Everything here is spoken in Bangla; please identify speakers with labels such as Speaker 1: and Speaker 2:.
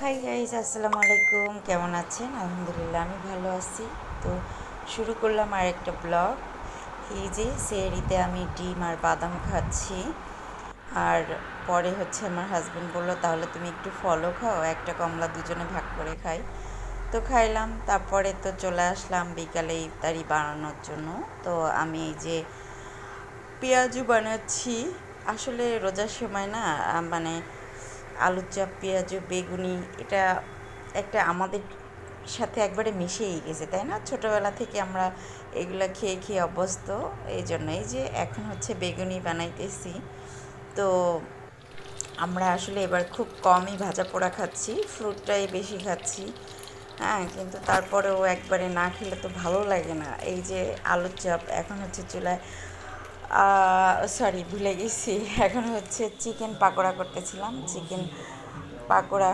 Speaker 1: হাই গাইস, আসসালামু আলাইকুম। কেমন আছেন? আলহামদুলিল্লাহ আমি ভালো আছি। তো শুরু করলাম আর একটা ব্লগ। এই যে সেহরিতে আমি ডিম আর বাদাম খাচ্ছি। আর পরে হচ্ছে আমার হাজব্যান্ড বললো তাহলে তুমি একটু ফলও খাও, একটা কমলা দুজনে ভাগ করে খাই। তো খাইলাম, তারপরে তো চলে আসলাম বিকালে ইফতারি বানানোর জন্য। তো আমি এই যে পেঁয়াজু বানাচ্ছি। আসলে রোজার সময় না মানে আলুর চপ, পেঁয়াজু, বেগুনি এটা একটা আমাদের সাথে একবারে মিশেই গেছে, তাই না? ছোটোবেলা থেকে আমরা এগুলা খেয়ে খেয়ে অভ্যস্ত। এই জন্য এই যে এখন হচ্ছে বেগুনি বানাইতেছি। তো আমরা আসলে এবার খুব কমই ভাজা পোড়া খাচ্ছি, ফ্রুটটাই বেশি খাচ্ছি। হ্যাঁ, কিন্তু তারপরেও একবারে না খেলে তো ভালো লাগে না। এই যে আলুর চপ এখন হচ্ছে চুলায়, সরি ভুলে গেছি, এখন হচ্ছে চিকেন পাকোড়া করতেছিলাম। চিকেন পাকোড়া